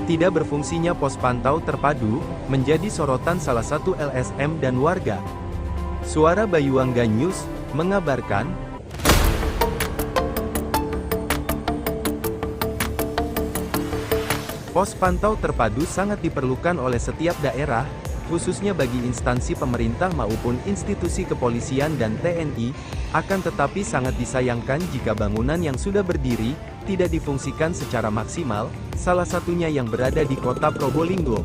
Tidak berfungsinya pos pantau terpadu, menjadi sorotan salah satu LSM dan warga. Suara Bayuangga News, mengabarkan, pos pantau terpadu sangat diperlukan oleh setiap daerah, khususnya bagi instansi pemerintah maupun institusi kepolisian dan TNI, akan tetapi sangat disayangkan jika bangunan yang sudah berdiri, tidak difungsikan secara maksimal, salah satunya yang berada di kota Probolinggo.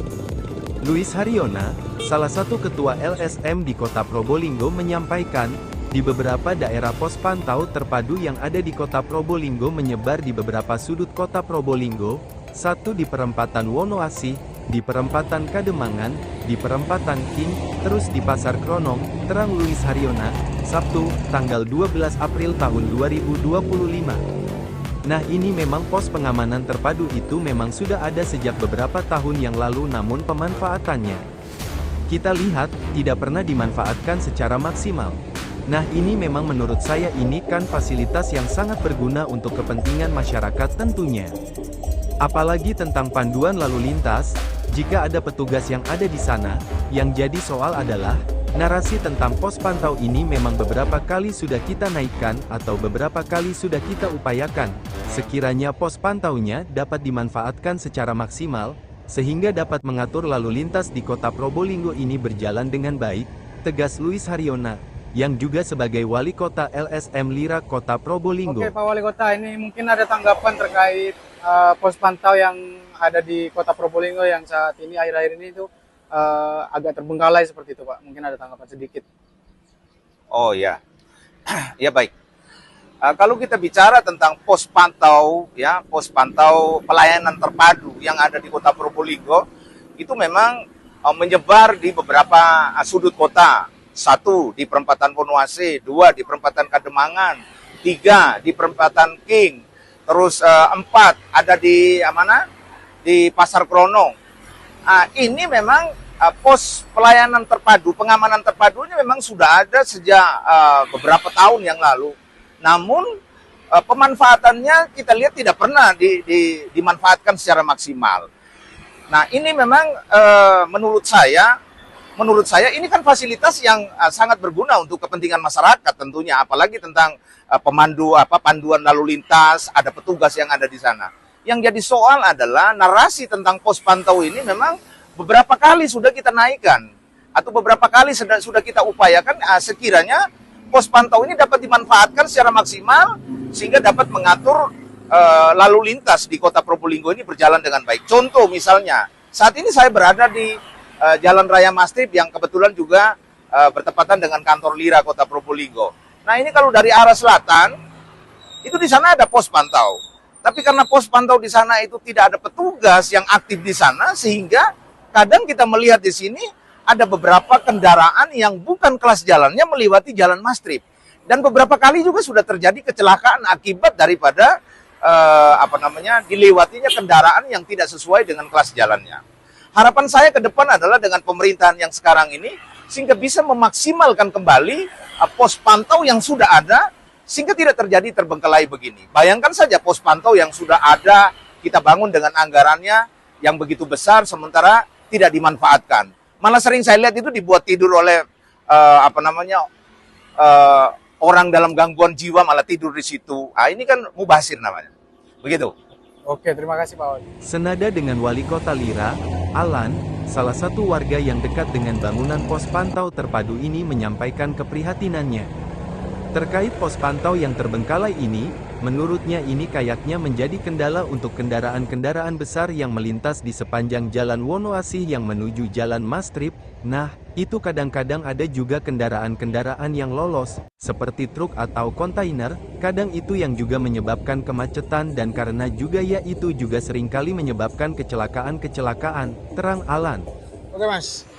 Luis Haryona, salah satu ketua LSM di kota Probolinggo menyampaikan, di beberapa daerah pos pantau terpadu yang ada di kota Probolinggo menyebar di beberapa sudut kota Probolinggo, satu di perempatan Wonoasih, di perempatan Kademangan, di perempatan King, terus di Pasar Kronong, terang Luis Haryona, Sabtu, tanggal 12 April tahun 2025. Nah ini memang pos pengamanan terpadu itu memang sudah ada sejak beberapa tahun yang lalu namun pemanfaatannya, kita lihat, tidak pernah dimanfaatkan secara maksimal. Nah ini memang menurut saya ini kan fasilitas yang sangat berguna untuk kepentingan masyarakat tentunya. Apalagi tentang panduan lalu lintas, jika ada petugas yang ada di sana, yang jadi soal adalah, narasi tentang pos pantau ini memang beberapa kali sudah kita naikkan atau beberapa kali sudah kita upayakan, sekiranya pos pantaunya dapat dimanfaatkan secara maksimal, sehingga dapat mengatur lalu lintas di kota Probolinggo ini berjalan dengan baik, tegas Luis Haryona, yang juga sebagai Wali Kota LSM Lira Kota Probolinggo. Oke Pak Wali Kota, ini mungkin ada tanggapan terkait pos pantau yang ada di kota Probolinggo yang saat ini akhir-akhir ini itu agak terbengkalai seperti itu Pak. Mungkin ada tanggapan sedikit. Oh ya, ya baik. Kalau kita bicara tentang pos pantau, ya pos pantau pelayanan terpadu yang ada di kota Probolinggo, itu memang menyebar di beberapa sudut kota. Satu di perempatan Wonoasih, dua di perempatan Kademangan, tiga di perempatan King, terus empat ada di mana? Di Pasar Kronong. Ini memang pos pelayanan terpadu, pengamanan terpadunya memang sudah ada sejak beberapa tahun yang lalu. Namun pemanfaatannya kita lihat tidak pernah dimanfaatkan secara maksimal. Nah ini memang menurut saya ini kan fasilitas yang sangat berguna untuk kepentingan masyarakat tentunya, apalagi tentang panduan lalu lintas, ada petugas yang ada di sana. Yang jadi soal adalah narasi tentang pos pantau ini memang beberapa kali sudah kita naikkan atau beberapa kali sudah kita upayakan sekiranya pos pantau ini dapat dimanfaatkan secara maksimal sehingga dapat mengatur lalu lintas di kota Probolinggo ini berjalan dengan baik. Contoh misalnya, saat ini saya berada di Jalan Raya Mastrip yang kebetulan juga bertepatan dengan kantor Lira Kota Probolinggo. Nah ini kalau dari arah selatan, itu di sana ada pos pantau. Tapi karena pos pantau di sana itu tidak ada petugas yang aktif di sana, sehingga kadang kita melihat di sini ada beberapa kendaraan yang bukan kelas jalannya melewati Jalan Mastrip. Dan beberapa kali juga sudah terjadi kecelakaan akibat daripada dilewatinya kendaraan yang tidak sesuai dengan kelas jalannya. Harapan saya ke depan adalah dengan pemerintahan yang sekarang ini, sehingga bisa memaksimalkan kembali pos pantau yang sudah ada, sehingga tidak terjadi terbengkalai begini. Bayangkan saja pos pantau yang sudah ada, kita bangun dengan anggarannya yang begitu besar, sementara tidak dimanfaatkan. Malah sering saya lihat itu dibuat tidur oleh orang dalam gangguan jiwa, malah tidur di situ. Ini kan mubazir namanya. Begitu. Oke, terima kasih Pak Wali. Senada dengan Wali Kota Lira, Alan, salah satu warga yang dekat dengan bangunan pos pantau terpadu ini menyampaikan keprihatinannya terkait pos pantau yang terbengkalai ini. Menurutnya ini kayaknya menjadi kendala untuk kendaraan-kendaraan besar yang melintas di sepanjang Jalan Wonoasih yang menuju Jalan Mastrip. Nah, itu kadang-kadang ada juga kendaraan-kendaraan yang lolos, seperti truk atau kontainer, kadang itu yang juga menyebabkan kemacetan dan karena juga ya itu juga seringkali menyebabkan kecelakaan-kecelakaan, terang Alan. Oke Mas,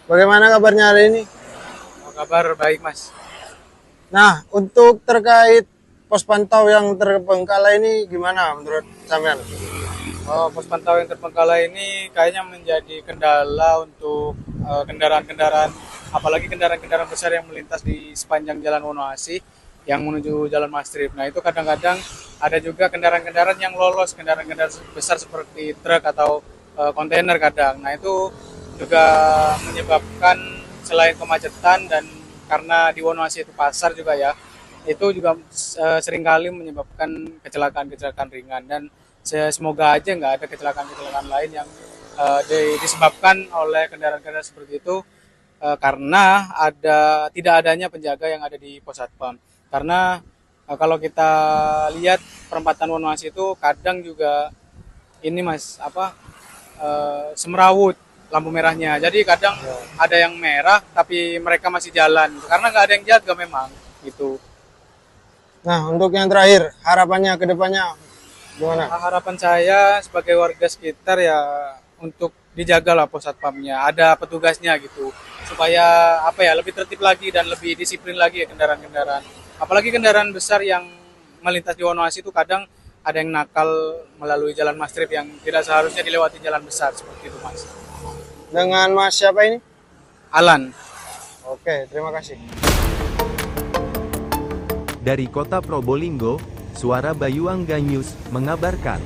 bagaimana kabarnya hari ini? Kabar baik Mas. Nah, untuk terkait pos pantau yang terbengkalai ini gimana menurut sampean? Pos pantau yang terbengkalai ini kayaknya menjadi kendala untuk kendaraan-kendaraan, apalagi kendaraan-kendaraan besar yang melintas di sepanjang Jalan Wonoasih yang menuju Jalan Mastrip. Nah itu kadang-kadang ada juga kendaraan-kendaraan yang lolos, kendaraan-kendaraan besar seperti truk atau kontainer kadang. Nah itu juga menyebabkan selain kemacetan dan karena di Wonoaci itu pasar juga ya, itu juga seringkali menyebabkan kecelakaan-kecelakaan ringan dan semoga aja nggak ada kecelakaan-kecelakaan lain yang disebabkan oleh kendaraan-kendaraan seperti itu karena tidak adanya penjaga yang ada di pos satpam. Karena kalau kita lihat perempatan Wonoaci itu kadang juga ini mas semrawut lampu merahnya. Jadi kadang ada yang merah tapi mereka masih jalan karena nggak ada yang jaga memang gitu. Nah, untuk yang terakhir, harapannya ke depannya gimana? Harapan saya sebagai warga sekitar ya untuk dijagalah pos satpamnya, ada petugasnya gitu, supaya lebih tertib lagi dan lebih disiplin lagi ya kendaraan-kendaraan. Apalagi kendaraan besar yang melintas di Wonoaci itu kadang ada yang nakal melalui jalan Mastrip yang tidak seharusnya dilewati jalan besar seperti itu mas. Dengan Mas siapa ini? Alan. Oke, terima kasih. Dari Kota Probolinggo, Suara Bayu Angga News mengabarkan.